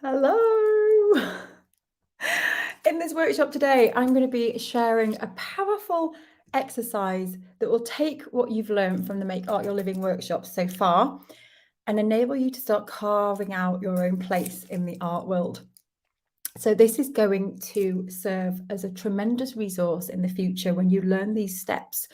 Hello. In this workshop today, I'm going to be sharing a powerful exercise that will take what you've learned from the Make Art Your Living workshop so far and enable you to start carving out your own place in the art world. So this is going to serve as a tremendous resource in the future when you learn these steps,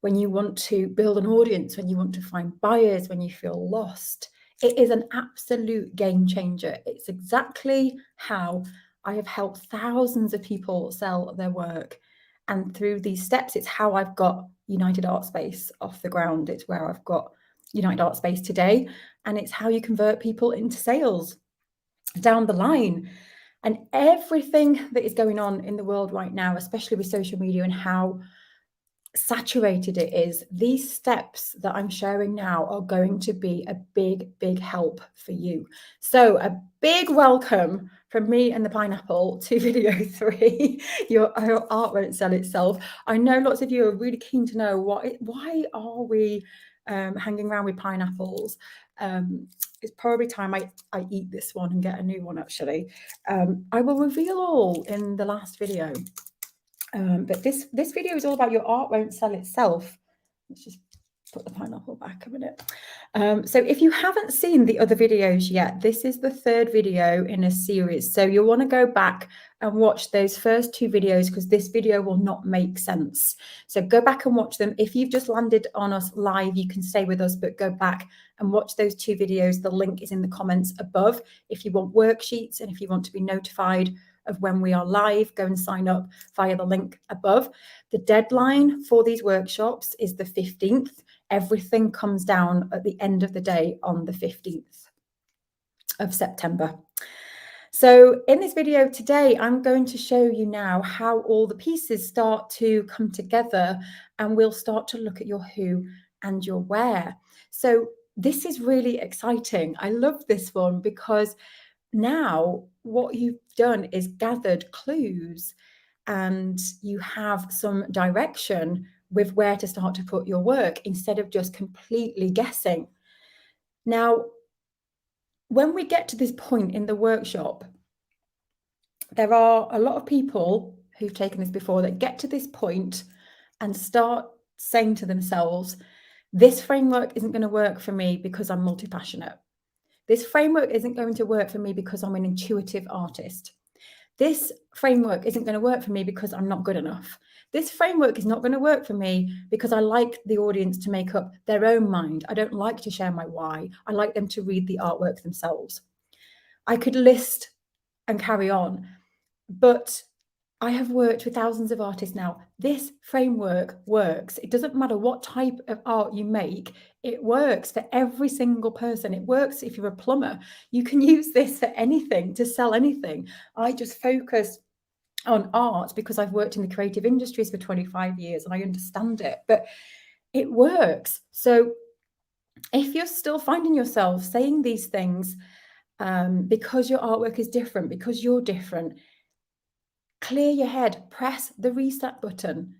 when you want to build an audience, when you want to find buyers, when you feel lost. It is an absolute game changer. It's exactly how I have helped thousands of people sell their work. And through these steps, it's how I've got United ArtSpace off the ground. It's where I've got United ArtSpace today. And it's how you convert people into sales down the line. And everything that is going on in the world right now, especially with social media and how saturated it is, these steps that I'm sharing now are going to be a big help for you. So a big welcome from me and the pineapple to video 3. Your art won't sell itself. I know lots of you are really keen to know why are we hanging around with pineapples. It's probably time I eat this one and get a new one, actually. I will reveal all in the last video. But this video is all about your art won't sell itself. Let's just put the pineapple back a minute. So if you haven't seen the other videos yet, this is the third video in a series. So you'll want to go back and watch those first 2 videos because this video will not make sense. So go back and watch them. If you've just landed on us live, you can stay with us, but go back and watch those 2 videos. The link is in the comments above. If you want worksheets and if you want to be notified of when we are live, go and sign up via the link above. The deadline for these workshops is the 15th. Everything comes down at the end of the day on the 15th of September. So in this video today, I'm going to show you now how all the pieces start to come together, and we'll start to look at your who and your where. So this is really exciting. I love this one because now what you've done is gathered clues and you have some direction with where to start to put your work instead of just completely guessing. Now, when we get to this point in the workshop, there are a lot of people who've taken this before that get to this point and start saying to themselves, this framework isn't going to work for me because I'm multi-passionate. This framework isn't going to work for me because I'm an intuitive artist. This framework isn't going to work for me because I'm not good enough. This framework is not going to work for me because I like the audience to make up their own mind. I don't like to share my why. I like them to read the artwork themselves. I could list and carry on, but I have worked with thousands of artists now. This framework works. It doesn't matter what type of art you make. It works for every single person. It works if you're a plumber. You can use this for anything, to sell anything. I just focus on art because I've worked in the creative industries for 25 years and I understand it, but it works. So if you're still finding yourself saying these things because your artwork is different, because you're different, clear your head, press the reset button,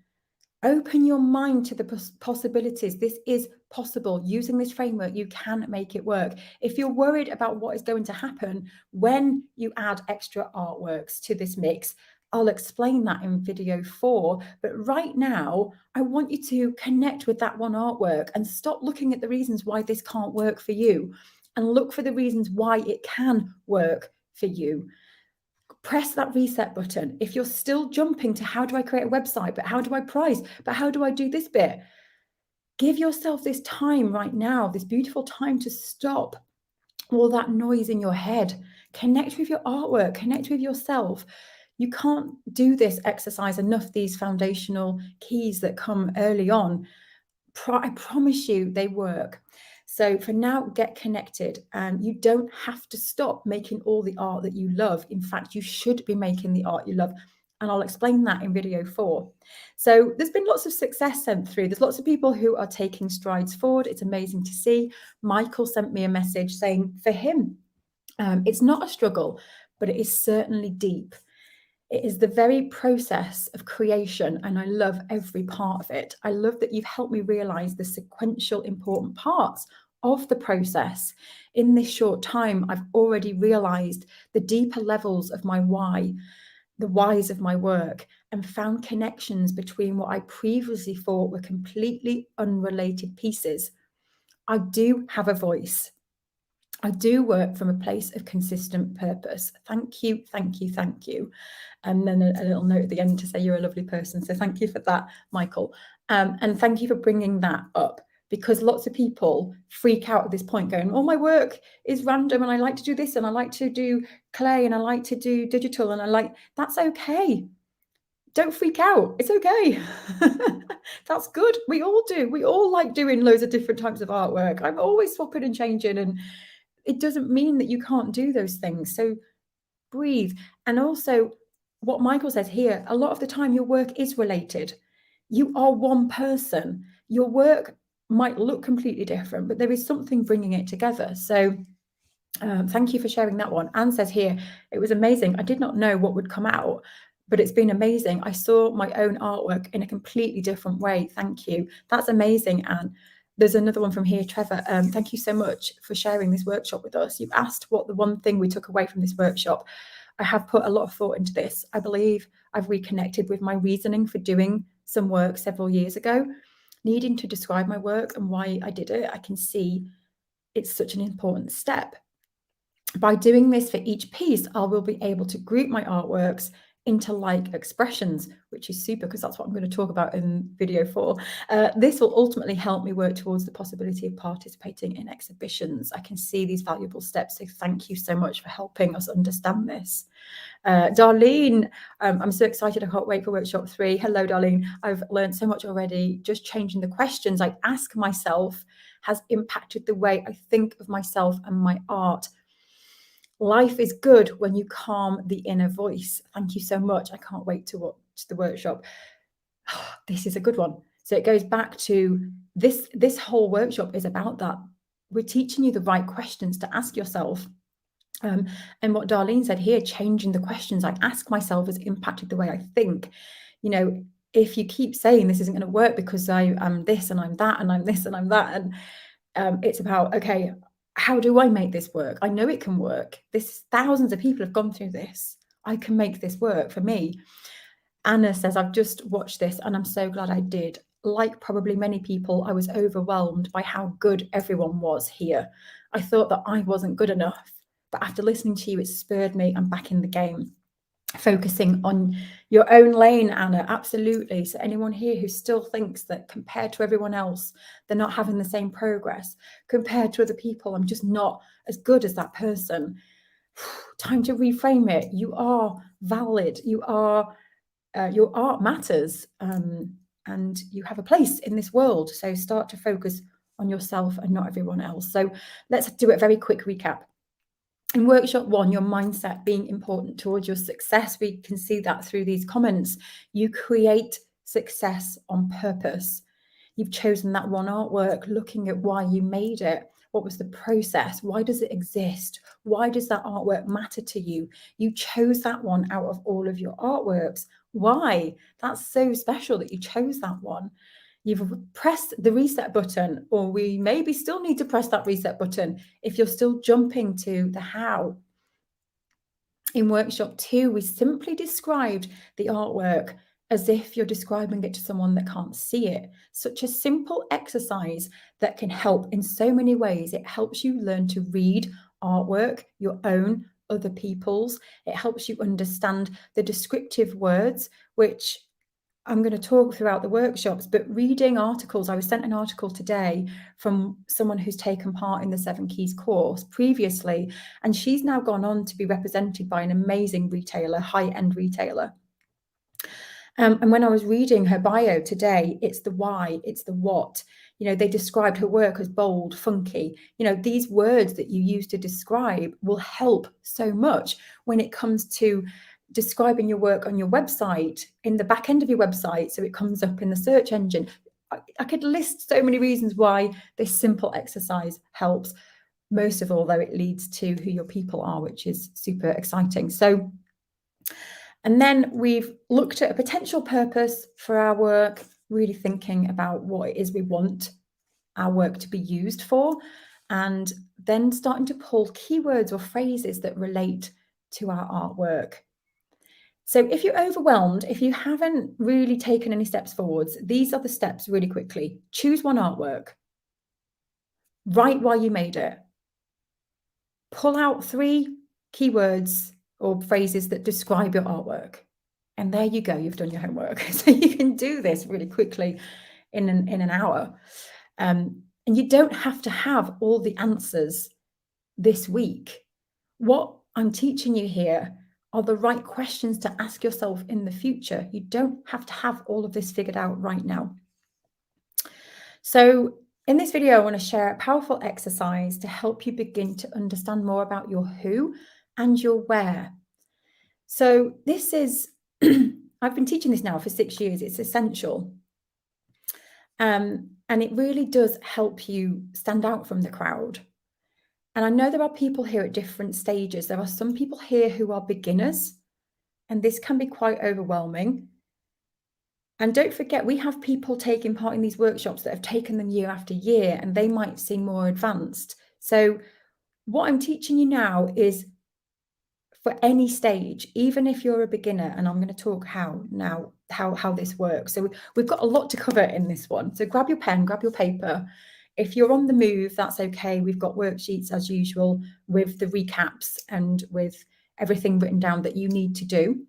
open your mind to the possibilities. This is possible. Using this framework, you can make it work. If you're worried about what is going to happen when you add extra artworks to this mix, I'll explain that in video 4. But right now, I want you to connect with that one artwork and stop looking at the reasons why this can't work for you and look for the reasons why it can work for you. Press that reset button. If you're still jumping to how do I create a website, but how do I price, but how do I do this bit? Give yourself this time right now, this beautiful time to stop all that noise in your head. Connect with your artwork, connect with yourself. You can't do this exercise enough, these foundational keys that come early on. I promise you they work. So for now, get connected, and you don't have to stop making all the art that you love. In fact, you should be making the art you love. And I'll explain that in video 4. So there's been lots of success sent through. There's lots of people who are taking strides forward. It's amazing to see. Michael sent me a message saying for him, it's not a struggle, but it is certainly deep. It is the very process of creation, and I love every part of it. I love that you've helped me realize the sequential important parts of the process. In this short time, I've already realized the deeper levels of my why, the whys of my work, and found connections between what I previously thought were completely unrelated pieces. I do have a voice. I do work from a place of consistent purpose. Thank you, thank you, thank you. And then a little note at the end to say you're a lovely person. So thank you for that, Michael. And thank you for bringing that up, because lots of people freak out at this point going, oh, my work is random and I like to do this and I like to do clay and I like to do digital and that's okay. Don't freak out. It's okay. That's good. We all do. We all like doing loads of different types of artwork. I'm always swapping and changing, and it doesn't mean that you can't do those things. So breathe. And also, what Michael says here, a lot of the time your work is related. You are one person. Your work might look completely different, but there is something bringing it together. So thank you for sharing that one. Anne says here, it was amazing. I did not know what would come out, but it's been amazing. I saw my own artwork in a completely different way. Thank you. That's amazing, Anne. There's another one from here, Trevor. Thank you so much for sharing this workshop with us. You've asked what the one thing we took away from this workshop. I have put a lot of thought into this. I believe I've reconnected with my reasoning for doing some work several years ago, needing to describe my work and why I did it. I can see it's such an important step. By doing this for each piece, I will be able to group my artworks into like expressions, which is super because that's what I'm going to talk about in video 4. This will ultimately help me work towards the possibility of participating in exhibitions. I can see these valuable steps, so thank you so much for helping us understand this. Darlene, I'm so excited. I can't wait for workshop 3. Hello, Darlene. I've learned so much already. Just changing the questions I ask myself has impacted the way I think of myself and my art. Life is good when you calm the inner voice. Thank you so much. I can't wait to watch the workshop. This is a good one. So it goes back to this whole workshop is about that. We're teaching you the right questions to ask yourself. And what Darlene said here, changing the questions I ask myself has impacted the way I think. You know, if you keep saying this isn't going to work because I am this and I'm that and I'm this and I'm that, and it's about, okay, how do I make this work? I know it can work. Thousands of people have gone through this. I can make this work for me. Anna says, I've just watched this and I'm so glad I did. Like probably many people, I was overwhelmed by how good everyone was here. I thought that I wasn't good enough, but after listening to you, it spurred me. I'm back in the game. Focusing on your own lane, Anna, absolutely. So anyone here who still thinks that compared to everyone else, they're not having the same progress, compared to other people, I'm just not as good as that person. Time to reframe it. You are valid. You are, your art matters, and you have a place in this world. So start to focus on yourself and not everyone else. So let's do a very quick recap. In workshop 1, your mindset being important towards your success, we can see that through these comments. You create success on purpose. You've chosen that one artwork, looking at why you made it. What was the process? Why does it exist? Why does that artwork matter to you? You chose that one out of all of your artworks. Why? That's so special that you chose that one. You've pressed the reset button, or we maybe still need to press that reset button if you're still jumping to the how. In workshop 2, we simply described the artwork as if you're describing it to someone that can't see it. Such a simple exercise that can help in so many ways. It helps you learn to read artwork, your own, other people's. It helps you understand the descriptive words, which I'm going to talk throughout the workshops, but reading articles. I was sent an article today from someone who's taken part in the 7 Keys course previously, and she's now gone on to be represented by an amazing retailer, high-end retailer. And when I was reading her bio today, it's the why, it's the what. You know, they described her work as bold, funky. You know, these words that you use to describe will help so much when it comes to describing your work on your website, in the back end of your website, so it comes up in the search engine. I could list so many reasons why this simple exercise helps. Most of all, though, it leads to who your people are, which is super exciting. So, and then we've looked at a potential purpose for our work, really thinking about what it is we want our work to be used for. and then starting to pull keywords or phrases that relate to our artwork. So if you're overwhelmed, if you haven't really taken any steps forwards, these are the steps really quickly. Choose one artwork. Write why you made it. Pull out 3 keywords or phrases that describe your artwork. And there you go, you've done your homework. So you can do this really quickly in an hour. And you don't have to have all the answers this week. What I'm teaching you here are the right questions to ask yourself in the future. You don't have to have all of this figured out right now. So in this video, I want to share a powerful exercise to help you begin to understand more about your who and your where. So this is, I've been teaching this now for 6 years. It's essential. And it really does help you stand out from the crowd. And I know there are people here at different stages. There are some people here who are beginners, and this can be quite overwhelming. And don't forget, we have people taking part in these workshops that have taken them year after year, and they might seem more advanced. So what I'm teaching you now is for any stage, even if you're a beginner, and I'm going to talk how this works. So we've got a lot to cover in this one. So grab your pen, grab your paper. If you're on the move, that's okay. We've got worksheets as usual with the recaps and with everything written down that you need to do.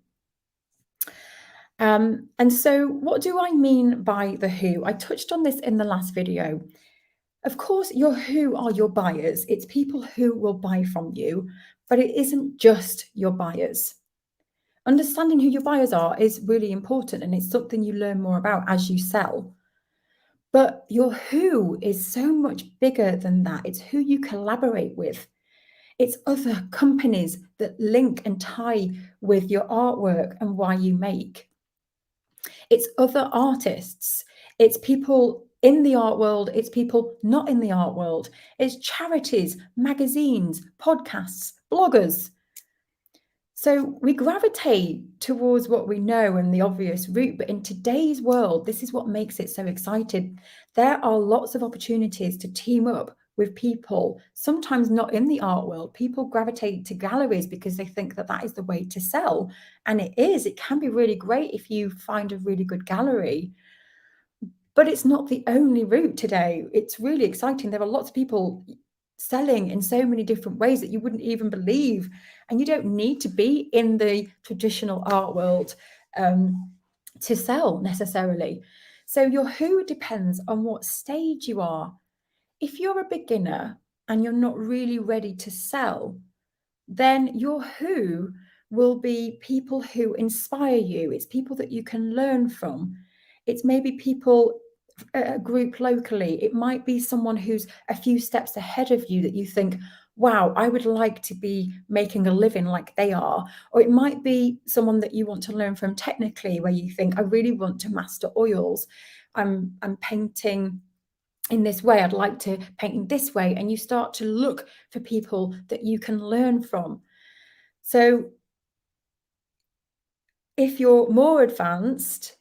And so what do I mean by the who? I touched on this in the last video. Of course, your who are your buyers. It's people who will buy from you, but it isn't just your buyers. Understanding who your buyers are is really important, and it's something you learn more about as you sell. But your who is so much bigger than that. It's who you collaborate with. It's other companies that link and tie with your artwork and why you make. It's other artists. It's people in the art world. It's people not in the art world. It's charities, magazines, podcasts, bloggers. So we gravitate towards what we know and the obvious route, but in today's world, this is what makes it so exciting. There are lots of opportunities to team up with people, sometimes not in the art world. People gravitate to galleries because they think that that is the way to sell. And it is. It can be really great if you find a really good gallery. But it's not the only route today. It's really exciting. There are lots of people selling in so many different ways that you wouldn't even believe. And you don't need to be in the traditional art world to sell necessarily. So your who depends on what stage you are. If you're a beginner and you're not really ready to sell, then your who will be people who inspire you. It's people that you can learn from. It's maybe people, a group locally. It might be someone who's a few steps ahead of you that you think, wow, I would like to be making a living like they are. Or it might be someone that you want to learn from technically, where you think, I really want to master oils. I'm painting in this way, I'd like to paint in this way. And you start to look for people that you can learn from. So if you're more advanced,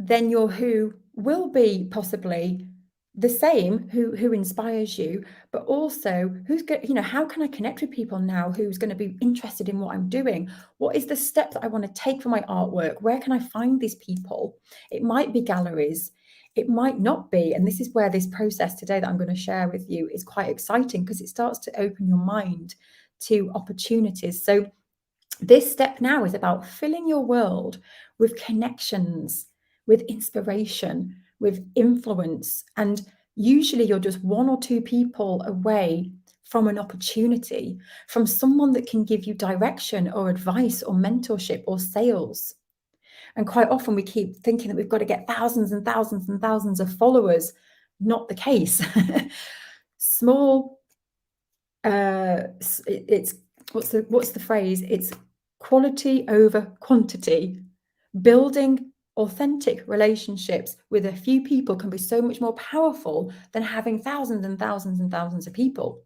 then your who will be possibly the same, who inspires you, but also who's going, how can I connect with people now who's going to be interested in what I'm doing? What is the step that I want to take for my artwork? Where can I find these people? It might be galleries. It might not be. And this is where this process today that I'm going to share with you is quite exciting, because it starts to open your mind to opportunities. So this step now is about filling your world with connections, with inspiration, with influence. And usually you're just 1 or 2 people away from an opportunity, from someone that can give you direction or advice or mentorship or sales. And quite often we keep thinking that we've got to get thousands and thousands and thousands of followers. Not the case. Small, it's what's the phrase? It's quality over quantity. Building authentic relationships with a few people can be so much more powerful than having thousands and thousands and thousands of people.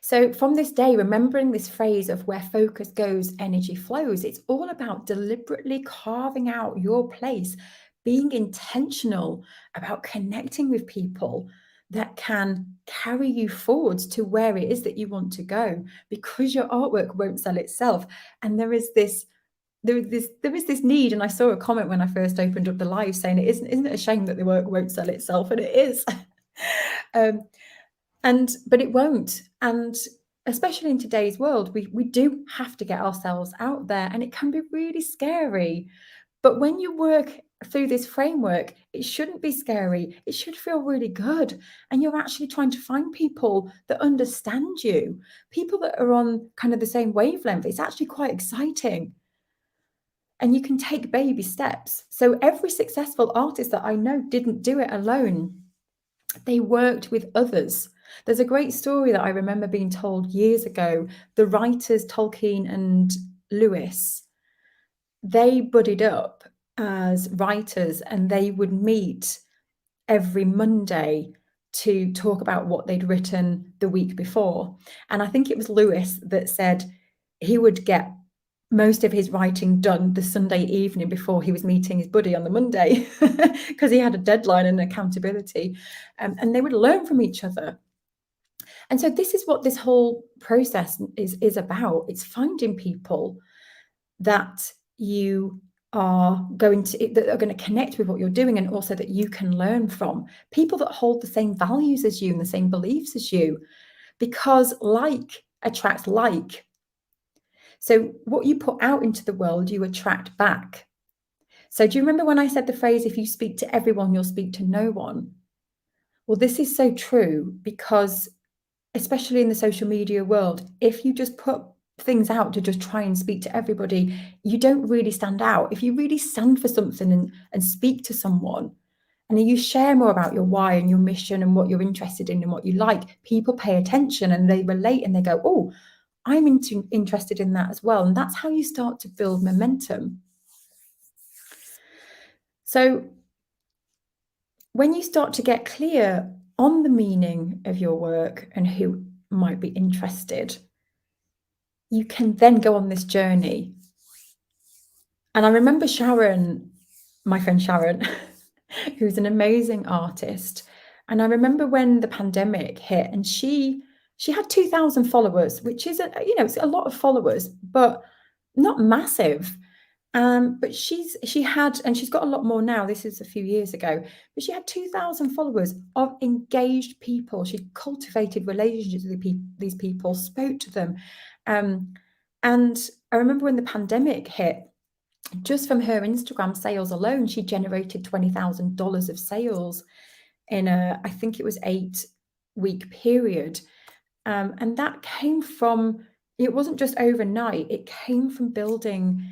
So from this day, remembering this phrase of where focus goes, energy flows, it's all about deliberately carving out your place, being intentional about connecting with people that can carry you forwards to where it is that you want to go, because your artwork won't sell itself. And there is this need, and I saw a comment when I first opened up the live saying, isn't it a shame that the work won't sell itself? And it is. But it won't. And especially in today's world, we do have to get ourselves out there, and it can be really scary. But when you work through this framework, it shouldn't be scary. It should feel really good. And you're actually trying to find people that understand you, people that are on kind of the same wavelength. It's actually quite exciting. And you can take baby steps. So every successful artist that I know didn't do it alone. They worked with others. There's a great story that I remember being told years ago. The writers Tolkien and Lewis, they buddied up as writers, and they would meet every Monday to talk about what they'd written the week before. And I think it was Lewis that said he would get most of his writing done the Sunday evening before he was meeting his buddy on the Monday, because he had a deadline and accountability, and they would learn from each other. And so this is what this whole process is about. It's finding people that you are going to connect with what you're doing, and also that you can learn from people that hold the same values as you and the same beliefs as you, because like attracts like. So what you put out into the world, you attract back. So do you remember when I said the phrase, if you speak to everyone, you'll speak to no one? Well, this is so true, because especially in the social media world, if you just put things out to just try and speak to everybody, you don't really stand out. If you really stand for something and speak to someone, and you share more about your why and your mission and what you're interested in and what you like, people pay attention and they relate and they go, oh, I'm interested in that as well. And that's how you start to build momentum. So when you start to get clear on the meaning of your work and who might be interested, you can then go on this journey. And I remember Sharon, my friend Sharon, who's an amazing artist. And I remember when the pandemic hit, and she had 2,000 followers, which is it's a lot of followers, but not massive. But she had, and she's got a lot more now. This is a few years ago, but she had 2,000 followers of engaged people. She cultivated relationships with these people, spoke to them. And I remember when the pandemic hit, just from her Instagram sales alone, she generated $20,000 of sales in I think it was 8-week period. And that came from, it wasn't just overnight, it came from building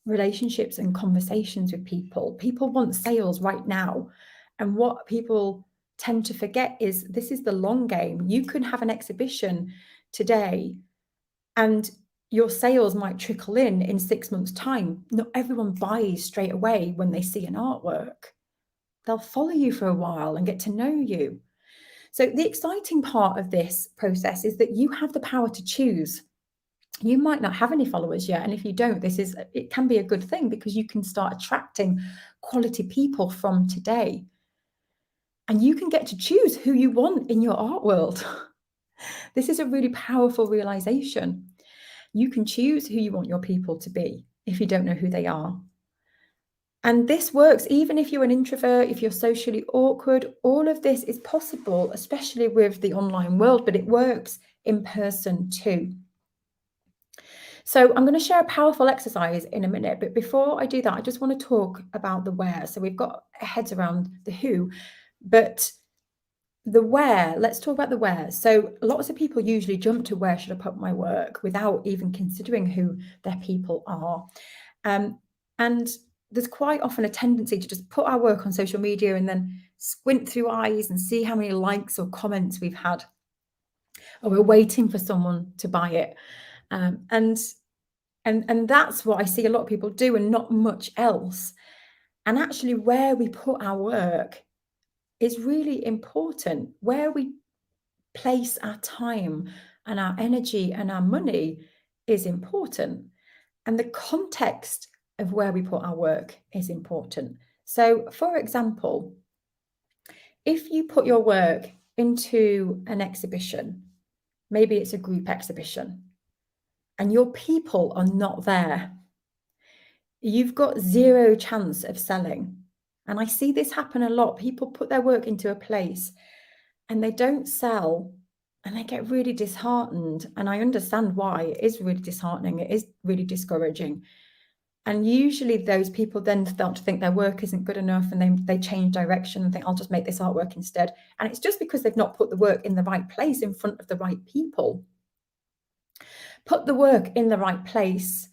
relationships and conversations with people. People want sales right now. And what people tend to forget is this is the long game. You can have an exhibition today and your sales might trickle in 6 months' time. Not everyone buys straight away when they see an artwork. They'll follow you for a while and get to know you. So the exciting part of this process is that you have the power to choose. You might not have any followers yet, and if you don't, it can be a good thing, because you can start attracting quality people from today. And you can get to choose who you want in your art world. This is a really powerful realization. You can choose who you want your people to be if you don't know who they are. And this works even if you're an introvert, if you're socially awkward. All of this is possible, especially with the online world, but it works in person too. So I'm going to share a powerful exercise in a minute, but before I do that, I just want to talk about the where. So we've got heads around the who, but the where, let's talk about the where. So lots of people usually jump to where should I put my work without even considering who their people are. And there's quite often a tendency to just put our work on social media and then squint through eyes and see how many likes or comments we've had. Or we're waiting for someone to buy it. And that's what I see a lot of people do, and not much else. And actually where we put our work is really important. Where we place our time and our energy and our money is important. And the context of where we put our work is important. So, for example, if you put your work into an exhibition, maybe it's a group exhibition, and your people are not there, you've got zero chance of selling. And I see this happen a lot. People put their work into a place and they don't sell and they get really disheartened. And I understand why. It is really disheartening. It is really discouraging. And usually those people then start to think their work isn't good enough and they change direction and think, I'll just make this artwork instead. And it's just because they've not put the work in the right place in front of the right people. Put the work in the right place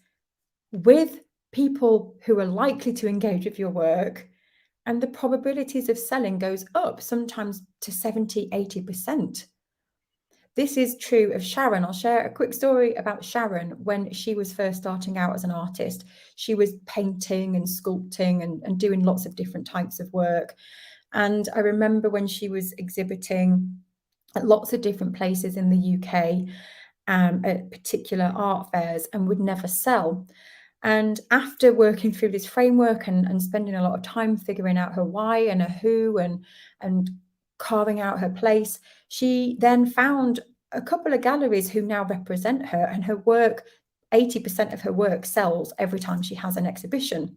with people who are likely to engage with your work, and the probabilities of selling goes up, sometimes to 70, 80%. This is true of Sharon. I'll share a quick story about Sharon when she was first starting out as an artist. She was painting and sculpting and doing lots of different types of work. And I remember when she was exhibiting at lots of different places in the UK, at particular art fairs, and would never sell. And after working through this framework and spending a lot of time figuring out her why and her who and carving out her place, she then found a couple of galleries who now represent her, and her work, 80% of her work sells every time she has an exhibition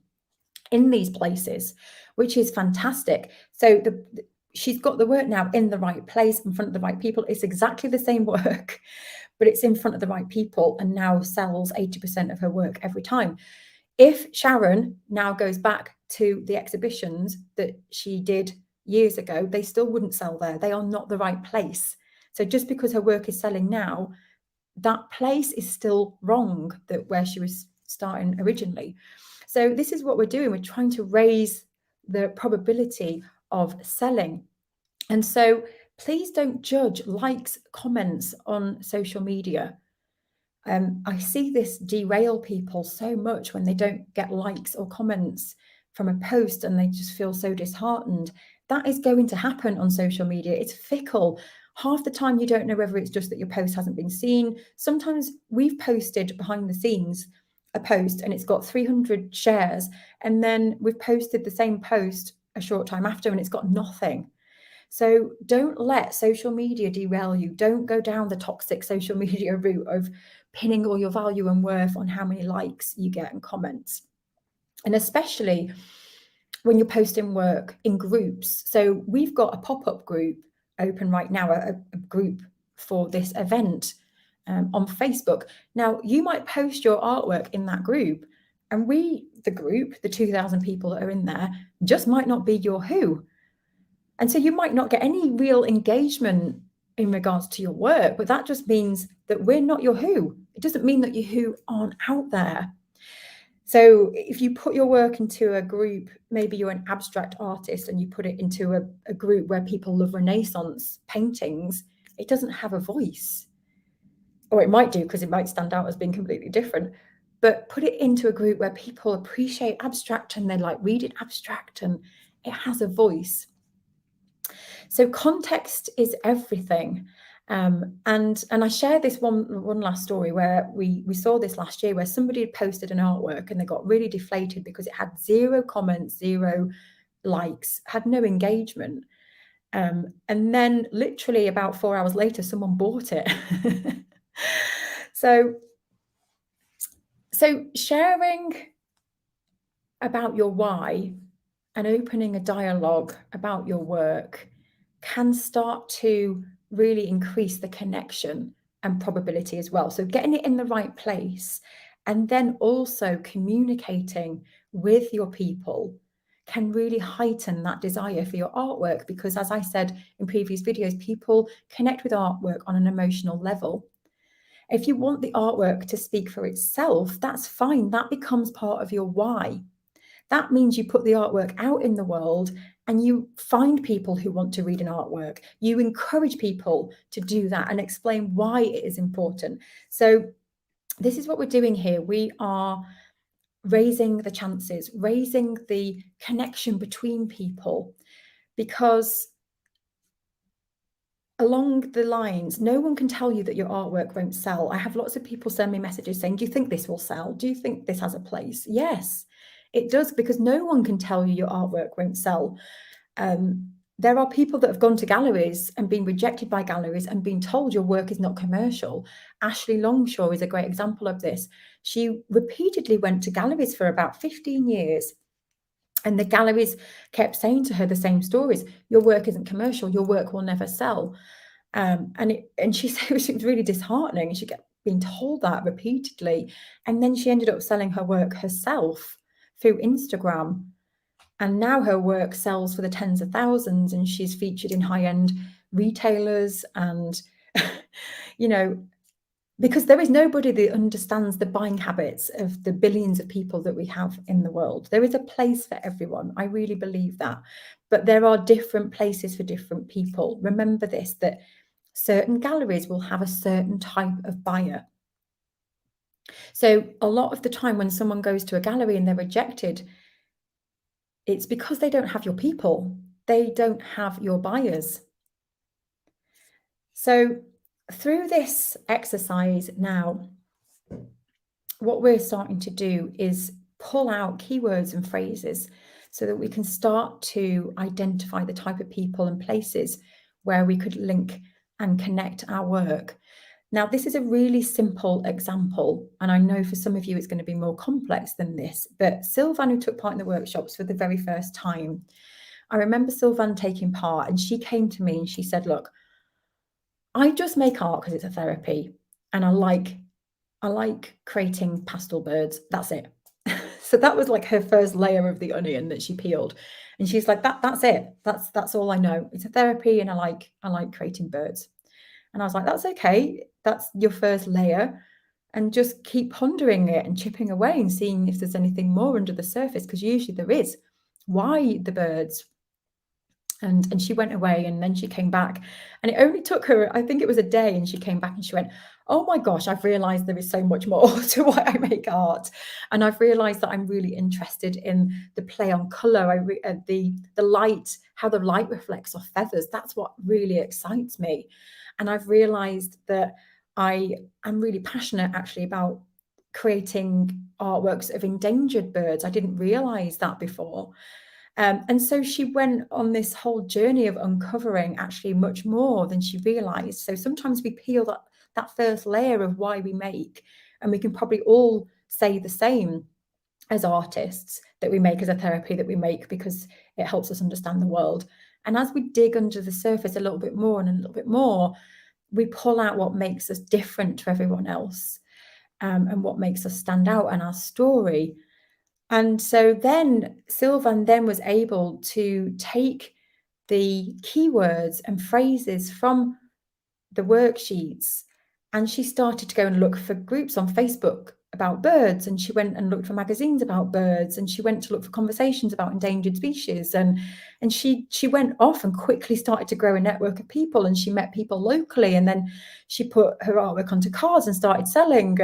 in these places, which is fantastic. So she's got the work now in the right place, in front of the right people. It's exactly the same work, but it's in front of the right people and now sells 80% of her work every time. If Sharon now goes back to the exhibitions that she did years ago, they still wouldn't sell there. They are not the right place. So just because her work is selling now, that place is still wrong, that where she was starting originally. So this is what we're doing. We're trying to raise the probability of selling. And so please don't judge likes, comments on social media. I see this derail people so much when they don't get likes or comments from a post and they just feel so disheartened. That is going to happen on social media. It's fickle. Half the time you don't know whether it's just that your post hasn't been seen. Sometimes we've posted behind the scenes a post and it's got 300 shares, and then we've posted the same post a short time after and it's got nothing. So don't let social media derail you. Don't go down the toxic social media route of pinning all your value and worth on how many likes you get and comments. And especially when you're posting work in groups. So we've got a pop-up group open right now, a group for this event on Facebook. Now, you might post your artwork in that group, and the group, the 2,000 people that are in there, just might not be your who. And so you might not get any real engagement in regards to your work, but that just means that we're not your who. It doesn't mean that your who aren't out there. So if you put your work into a group, maybe you're an abstract artist and you put it into a group where people love Renaissance paintings, it doesn't have a voice. Or it might do, because it might stand out as being completely different. But put it into a group where people appreciate abstract and they like read abstract and it has a voice. So context is everything. And I shared this one last story where we saw this last year, where somebody had posted an artwork and they got really deflated because it had 0 comments, 0 likes, had no engagement. And then literally about 4 hours later, someone bought it. So sharing about your why and opening a dialogue about your work can start to really increase the connection and probability as well. So getting it in the right place and then also communicating with your people can really heighten that desire for your artwork, because as I said in previous videos, people connect with artwork on an emotional level. If you want the artwork to speak for itself, that's fine. That becomes part of your why. That means you put the artwork out in the world and you find people who want to read an artwork. You encourage people to do that and explain why it is important. So this is what we're doing here. We are raising the chances, raising the connection between people, because along the lines, no one can tell you that your artwork won't sell. I have lots of people send me messages saying, do you think this will sell? Do you think this has a place? Yes, it does, because no one can tell you your artwork won't sell. there are people that have gone to galleries and been rejected by galleries and been told your work is not commercial. Ashley Longshaw is a great example of this. She repeatedly went to galleries for about 15 years, and the galleries kept saying to her the same stories. Your work isn't commercial, your work will never sell. And she said it was really disheartening. She kept being told that repeatedly. And then she ended up selling her work herself through Instagram. And now her work sells for the tens of thousands, and she's featured in high-end retailers. And, you know, because there is nobody that understands the buying habits of the billions of people that we have in the world. There is a place for everyone. I really believe that. But there are different places for different people. Remember this, that certain galleries will have a certain type of buyer. So a lot of the time when someone goes to a gallery and they're rejected, it's because they don't have your people. They don't have your buyers. So through this exercise now, what we're starting to do is pull out keywords and phrases so that we can start to identify the type of people and places where we could link and connect our work. Now, this is a really simple example, and I know for some of you it's going to be more complex than this, but Sylvan, who took part in the workshops for the very first time, I remember Sylvan taking part, and she came to me and she said, look, I just make art because it's a therapy, and I like creating pastel birds. That's it. So that was like her first layer of the onion that she peeled. And she's like, that's it. That's all I know. It's a therapy, and I like creating birds. And I was like, that's okay. That's your first layer. And just keep pondering it and chipping away and seeing if there's anything more under the surface, because usually there is. Why the birds? And she went away, and then she came back, and it only took her, I think it was a day, and she came back and she went, oh my gosh, I've realized there is so much more to why I make art. And I've realized that I'm really interested in the play on color. The light, how the light reflects off feathers. That's what really excites me. And I've realized that I am really passionate actually about creating artworks of endangered birds. I didn't realize that before. And so she went on this whole journey of uncovering actually much more than she realized. So sometimes we peel that first layer of why we make, and we can probably all say the same as artists, that we make as a therapy, that we make because it helps us understand the world. And as we dig under the surface a little bit more and a little bit more, we pull out what makes us different to everyone else, and what makes us stand out and our story. And so then Sylvan then was able to take the keywords and phrases from the worksheets, and she started to go and look for groups on Facebook about birds, and she went and looked for magazines about birds, and she went to look for conversations about endangered species, and she went off and quickly started to grow a network of people, and she met people locally, and then she put her artwork onto cards and started selling.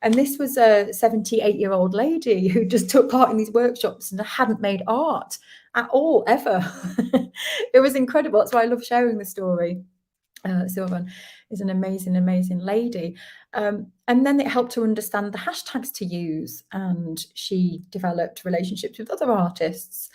And this was a 78-year-old lady who just took part in these workshops and hadn't made art at all ever. It was incredible. That's why I love sharing the story. Sylvan is an amazing, amazing lady. And then it helped her understand the hashtags to use, and she developed relationships with other artists.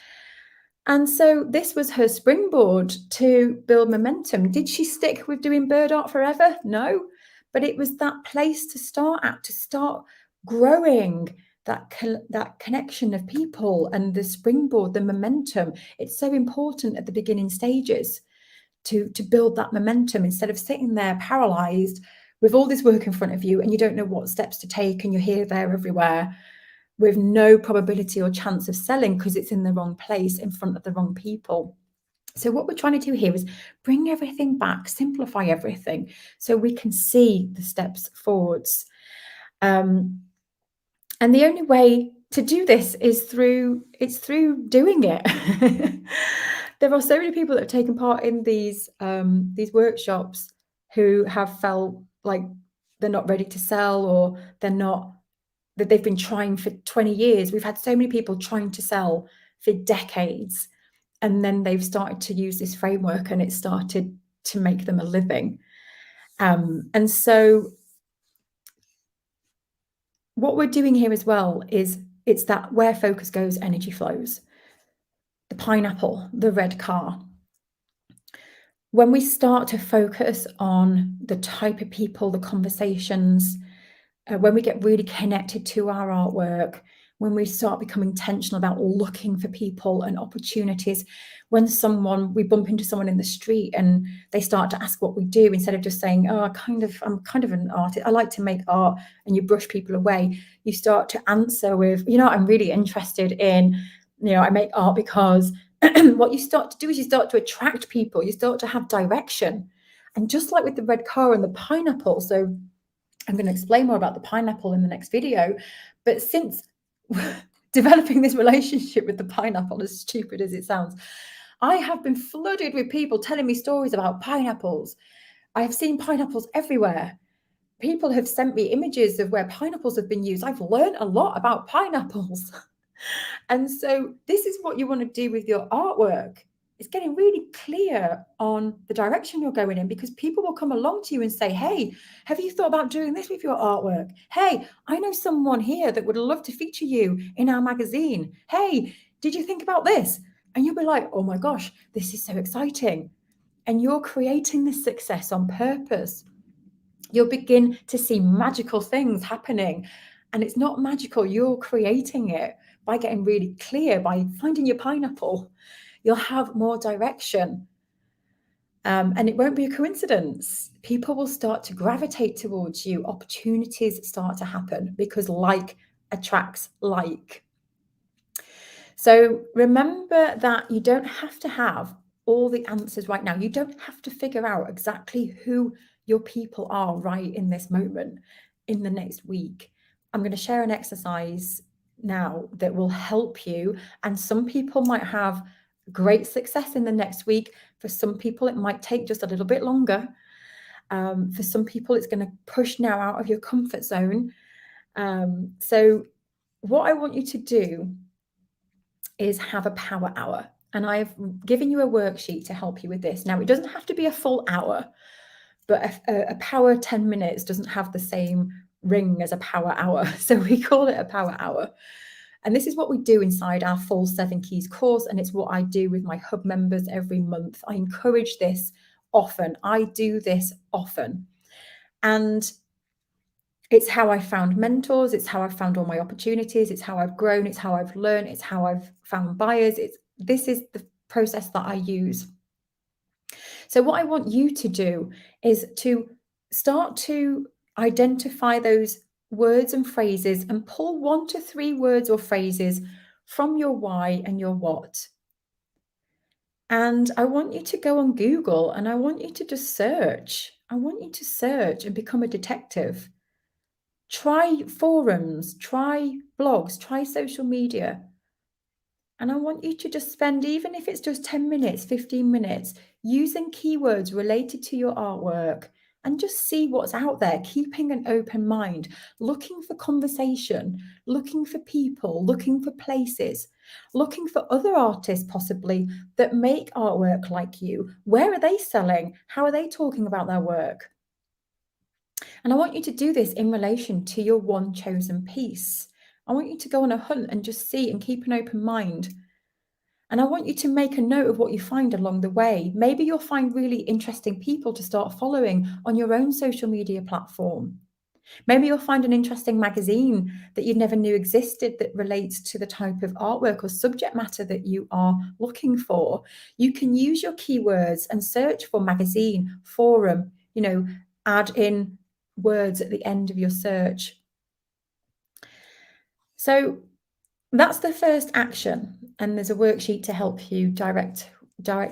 And so this was her springboard to build momentum. Did she stick with doing bird art forever? No, but it was that place to start at, to start growing that connection of people, and the springboard, the momentum. It's so important at the beginning stages to build that momentum, instead of sitting there paralyzed with all this work in front of you and you don't know what steps to take, and you're here, there, everywhere, with no probability or chance of selling because it's in the wrong place in front of the wrong people. So what we're trying to do here is bring everything back, simplify everything so we can see the steps forwards. And the only way to do this is through doing it. There are so many people that have taken part in these workshops who have felt like they're not ready to sell, or that they've been trying for 20 years. We've had so many people trying to sell for decades, and then they've started to use this framework, and it started to make them a living. And so what we're doing here as well is, it's that where focus goes, energy flows. The pineapple, the red car. When we start to focus on the type of people, the conversations, when we get really connected to our artwork, when we start becoming intentional about looking for people and opportunities, when we bump into someone in the street and they start to ask what we do, instead of just saying, oh, I'm kind of an artist, I like to make art, and you brush people away, you start to answer with, I'm really interested in, I make art because what you start to do is you start to attract people, you start to have direction. And just like with the red car and the pineapple, so I'm going to explain more about the pineapple in the next video. But since developing this relationship with the pineapple, as stupid as it sounds, I have been flooded with people telling me stories about pineapples. I have seen pineapples everywhere. People have sent me images of where pineapples have been used. I've learned a lot about pineapples. And so this is what you want to do with your artwork. It's getting really clear on the direction you're going in, because people will come along to you and say, hey, have you thought about doing this with your artwork? Hey, I know someone here that would love to feature you in our magazine. Hey, did you think about this? And you'll be like, oh my gosh, this is so exciting. And you're creating this success on purpose. You'll begin to see magical things happening. And it's not magical, you're creating it by getting really clear, by finding your pineapple. You'll have more direction. And it won't be a coincidence. People will start to gravitate towards you. Opportunities start to happen because like attracts like. So remember that you don't have to have all the answers right now. You don't have to figure out exactly who your people are right in this moment, in the next week. I'm going to share an exercise now that will help you. And some people might have great success in the next week. For some people, it might take just a little bit longer. For some people, it's going to push now out of your comfort zone. So what I want you to do is have a power hour. And I've given you a worksheet to help you with this. Now, it doesn't have to be a full hour, but a power 10 minutes doesn't have the same ring as a power hour. So we call it a power hour. And this is what we do inside our full 7 Keys course. And it's what I do with my hub members every month. I encourage this often. I do this often. And it's how I found mentors. It's how I've found all my opportunities. It's how I've grown. It's how I've learned. It's how I've found buyers. This is the process that I use. So what I want you to do is to start to identify those words and phrases and pull 1 to 3 words or phrases from your why and your what. And I want you to go on Google and I want you to just search. I want you to search and become a detective. Try forums, try blogs, try social media. And I want you to just spend, even if it's just 10 minutes, 15 minutes, using keywords related to your artwork and just see what's out there, keeping an open mind, looking for conversation, looking for people, looking for places, looking for other artists possibly that make artwork like you. Where are they selling? How are they talking about their work? And I want you to do this in relation to your one chosen piece. I want you to go on a hunt and just see and keep an open mind. And I want you to make a note of what you find along the way. Maybe you'll find really interesting people to start following on your own social media platform. Maybe you'll find an interesting magazine that you never knew existed that relates to the type of artwork or subject matter that you are looking for. You can use your keywords and search for magazine, forum, add in words at the end of your search. So that's the first action, and there's a worksheet to help you direct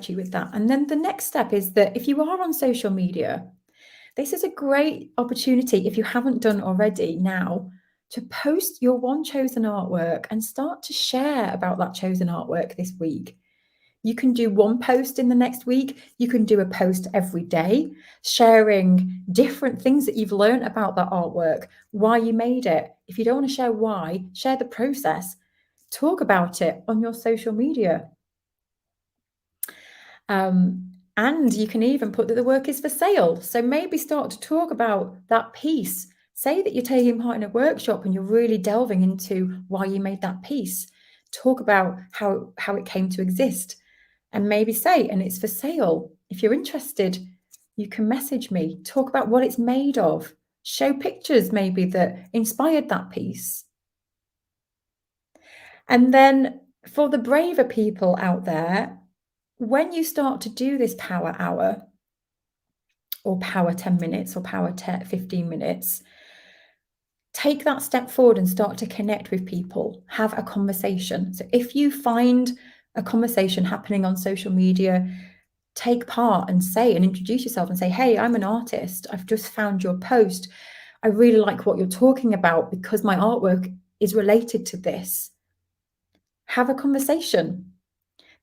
you with that. And then the next step is that if you are on social media, this is a great opportunity, if you haven't done already now, to post your one chosen artwork and start to share about that chosen artwork this week. You can do one post in the next week. You can do a post every day, sharing different things that you've learned about that artwork, why you made it. If you don't want to share why, share the process. Talk about it on your social media. And you can even put that the work is for sale. So maybe start to talk about that piece. Say that you're taking part in a workshop and you're really delving into why you made that piece. Talk about how it came to exist. And maybe say, and it's for sale. If you're interested, you can message me, talk about what it's made of, show pictures maybe that inspired that piece. And then for the braver people out there, when you start to do this power hour or power 10 minutes or power 15 minutes, take that step forward and start to connect with people, have a conversation. So if you find a conversation happening on social media, take part and say and introduce yourself and say, hey, I'm an artist. I've just found your post. I really like what you're talking about because my artwork is related to this. Have a conversation.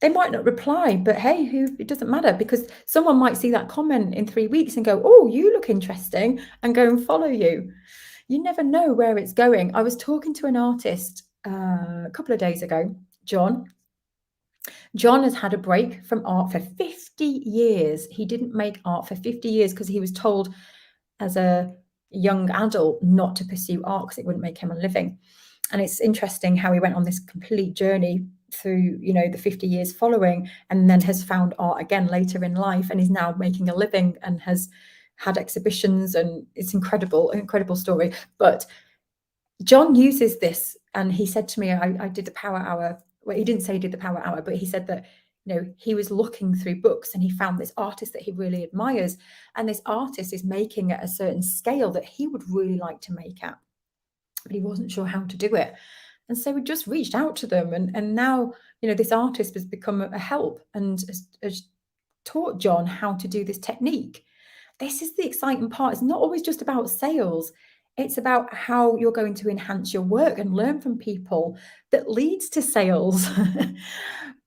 They might not reply, but hey, it doesn't matter, because someone might see that comment in 3 weeks and go, oh, you look interesting, and go and follow you. You never know where it's going. I was talking to an artist a couple of days ago, John. John has had a break from art for 50 years. He didn't make art for 50 years because he was told as a young adult not to pursue art because it wouldn't make him a living. And it's interesting how he went on this complete journey through, the 50 years following, and then has found art again later in life and is now making a living and has had exhibitions, and it's incredible story. But John uses this, and he said to me, I did the power hour. Well, he didn't say he did the power hour, but he said that, he was looking through books and he found this artist that he really admires. And this artist is making at a certain scale that he would really like to make at, but he wasn't sure how to do it. And so we just reached out to them. And now, this artist has become a help and has taught John how to do this technique. This is the exciting part. It's not always just about sales. It's about how you're going to enhance your work and learn from people that leads to sales.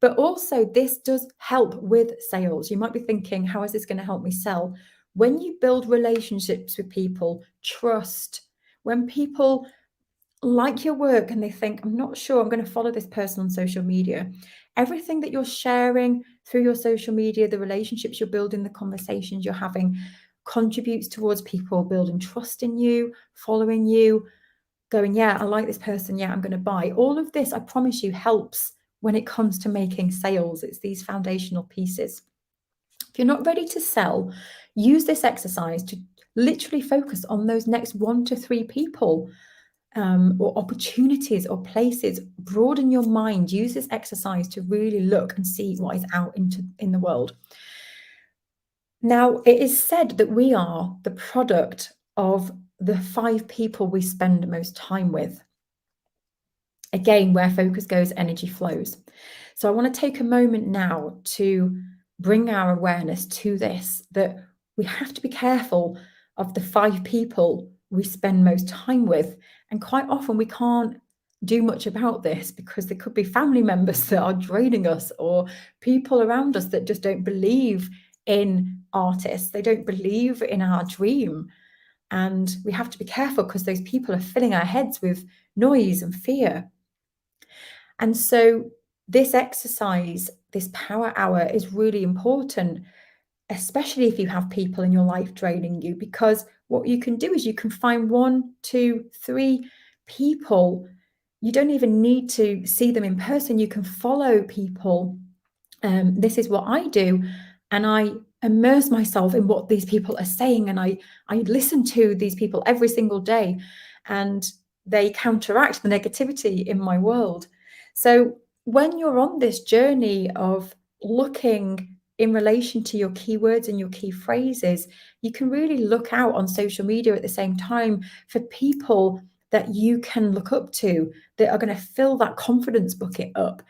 But also, this does help with sales. You might be thinking, how is this going to help me sell? When you build relationships with people, trust, when people like your work and they think, I'm not sure I'm going to follow this person on social media, everything that you're sharing through your social media, the relationships you're building, the conversations you're having, contributes towards people building trust in you, following you, going, yeah, I like this person, yeah, I'm going to buy. All of this, I promise you, helps when it comes to making sales. It's these foundational pieces. If you're not ready to sell, use this exercise to literally focus on those next 1 to 3 people, or opportunities or places. Broaden your mind. Use this exercise to really look and see what is out in the world. Now, it is said that we are the product of the 5 people we spend most time with. Again, where focus goes, energy flows. So I want to take a moment now to bring our awareness to this, that we have to be careful of the 5 people we spend most time with. And quite often we can't do much about this because there could be family members that are draining us, or people around us that just don't believe in artists. They don't believe in our dream. And we have to be careful because those people are filling our heads with noise and fear. And so this exercise, this power hour, is really important, especially if you have people in your life draining you, because what you can do is you can find 1, 2, 3 people. You don't even need to see them in person. You can follow people. This is what I do. And I immerse myself in what these people are saying. And I listen to these people every single day. And they counteract the negativity in my world. So when you're on this journey of looking in relation to your keywords and your key phrases, you can really look out on social media at the same time for people that you can look up to, that are going to fill that confidence bucket up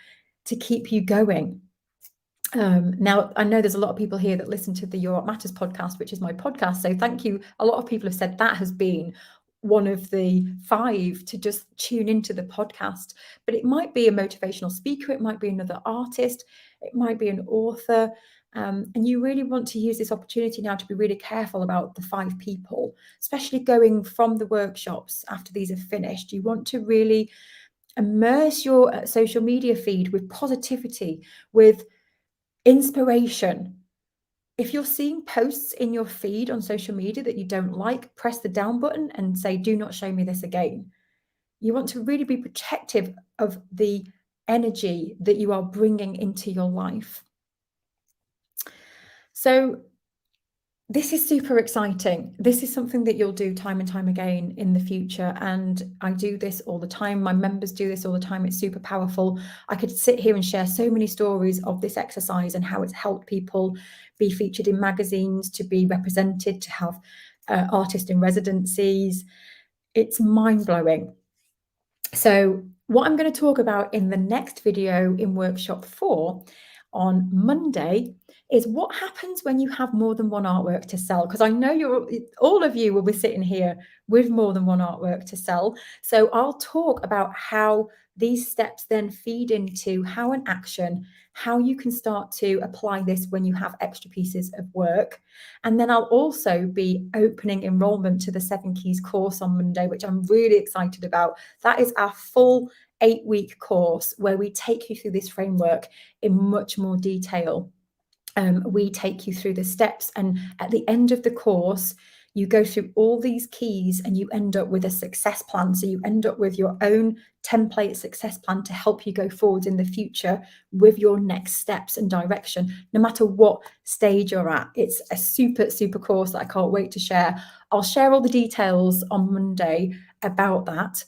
to keep you going. Now, I know there's a lot of people here that listen to the Your Art Matters podcast, which is my podcast. So thank you. A lot of people have said that has been one of the 5 to just tune into the podcast. But it might be a motivational speaker. It might be another artist. It might be an author. And you really want to use this opportunity now to be really careful about the 5 people, especially going from the workshops after these are finished. You want to really immerse your social media feed with positivity, with inspiration. If you're seeing posts in your feed on social media that you don't like, press the down button and say, do not show me this again. You want to really be protective of the energy that you are bringing into your life. So this is super exciting. This is something that you'll do time and time again in the future. And I do this all the time. My members do this all the time. It's super powerful. I could sit here and share so many stories of this exercise and how it's helped people be featured in magazines, to be represented, to have artist in residencies. It's mind-blowing. So what I'm going to talk about in the next video in workshop 4 on Monday is what happens when you have more than one artwork to sell. Because I know all of you will be sitting here with more than one artwork to sell. So I'll talk about how these steps then feed into how an action, how you can start to apply this when you have extra pieces of work. And then I'll also be opening enrollment to the 7 Keys course on Monday, which I'm really excited about. That is our full 8-week course where we take you through this framework in much more detail. We take you through the steps, and at the end of the course, you go through all these keys and you end up with a success plan. So you end up with your own template success plan to help you go forward in the future with your next steps and direction, no matter what stage you're at. It's a super, super course that I can't wait to share. I'll share all the details on Monday about that.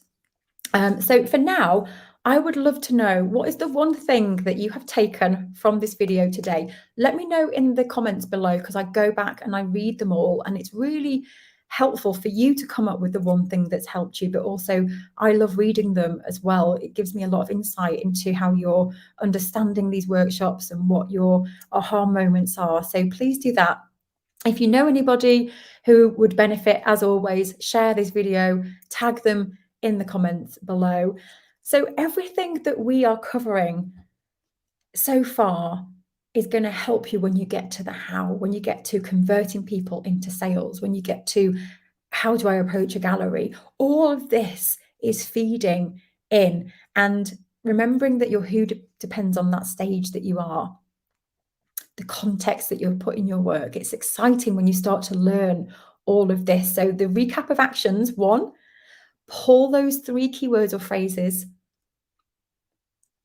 So for now, I would love to know, what is the one thing that you have taken from this video today? Let me know in the comments below, because I go back and I read them all, and it's really helpful for you to come up with the one thing that's helped you, but also I love reading them as well. It gives me a lot of insight into how you're understanding these workshops and what your aha moments are. So please do that. If you know anybody who would benefit, as always, share this video, tag them in the comments below. So everything that we are covering so far is going to help you when you get to the how, when you get to converting people into sales, when you get to how do I approach a gallery. All of this is feeding in, and remembering that your who depends on that stage that you are, the context that you've put in your work. It's exciting when you start to learn all of this. So the recap of actions: 1, pull those 3 keywords or phrases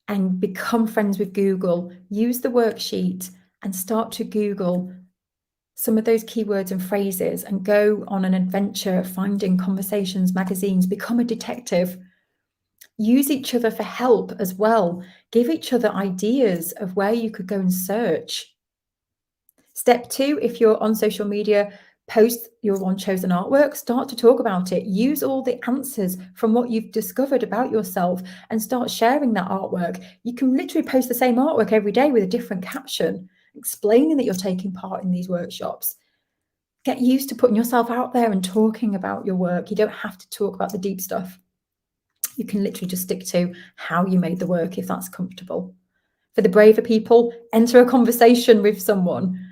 and become friends with Google. Use the worksheet and start to Google some of those keywords and phrases and go on an adventure finding conversations, magazines, become a detective. Use each other for help as well. Give each other ideas of where you could go and search. Step 2, if you're on social media, post your one chosen artwork, start to talk about it. Use all the answers from what you've discovered about yourself and start sharing that artwork. You can literally post the same artwork every day with a different caption, explaining that you're taking part in these workshops. Get used to putting yourself out there and talking about your work. You don't have to talk about the deep stuff. You can literally just stick to how you made the work if that's comfortable. For the braver people, enter a conversation with someone.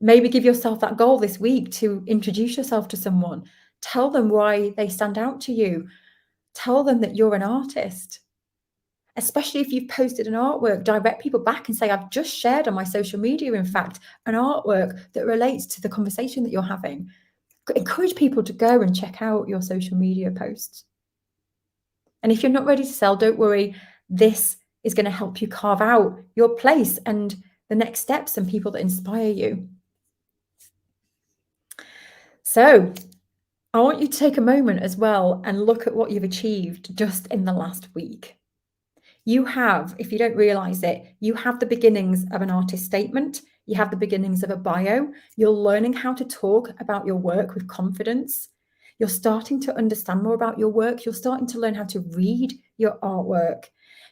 Maybe give yourself that goal this week to introduce yourself to someone. Tell them why they stand out to you. Tell them that you're an artist. Especially if you've posted an artwork, direct people back and say, I've just shared on my social media, in fact, an artwork that relates to the conversation that you're having. Encourage people to go and check out your social media posts. And if you're not ready to sell, don't worry. This is going to help you carve out your place and the next steps and people that inspire you. So I want you to take a moment as well and look at what you've achieved just in the last week. You have, if you don't realize it, you have the beginnings of an artist statement. You have the beginnings of a bio. You're learning how to talk about your work with confidence. You're starting to understand more about your work. You're starting to learn how to read your artwork.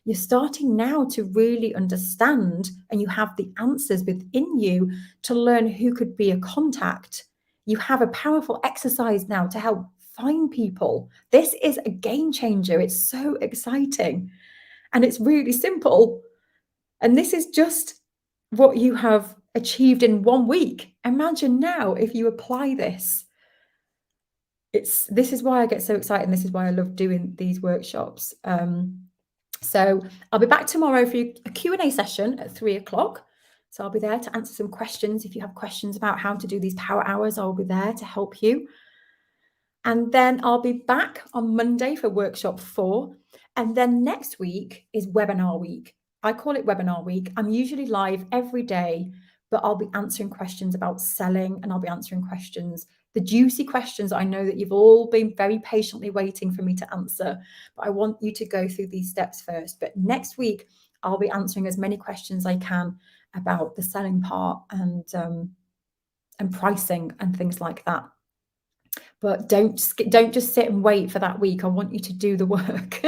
You're starting now to really understand, and you have the answers within you to learn who could be a contact. You have a powerful exercise now to help find people. This is a game changer. It's so exciting. And it's really simple. And this is just what you have achieved in 1 week. Imagine now if you apply this. This is why I get so excited, and this is why I love doing these workshops. So I'll be back tomorrow for a Q&A session at 3 o'clock. So I'll be there to answer some questions. If you have questions about how to do these power hours, I'll be there to help you. And then I'll be back on Monday for workshop 4. And then next week is webinar week. I call it webinar week. I'm usually live every day but I'll be answering questions about selling, and I'll be answering questions, the juicy questions I know that you've all been very patiently waiting for me to answer. But I want you to go through these steps first. But next week, I'll be answering as many questions I can about the selling part and pricing and things like that. But don't just sit and wait for that week. I want you to do the work.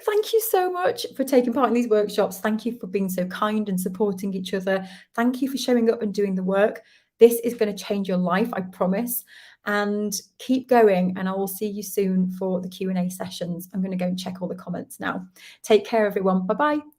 Thank you so much for taking part in these workshops. Thank you for being so kind and supporting each other. Thank you for showing up and doing the work. This is going to change your life, I promise. And keep going, and I will see you soon for the Q&A sessions. I'm going to go and check all the comments now. Take care, everyone. Bye-bye.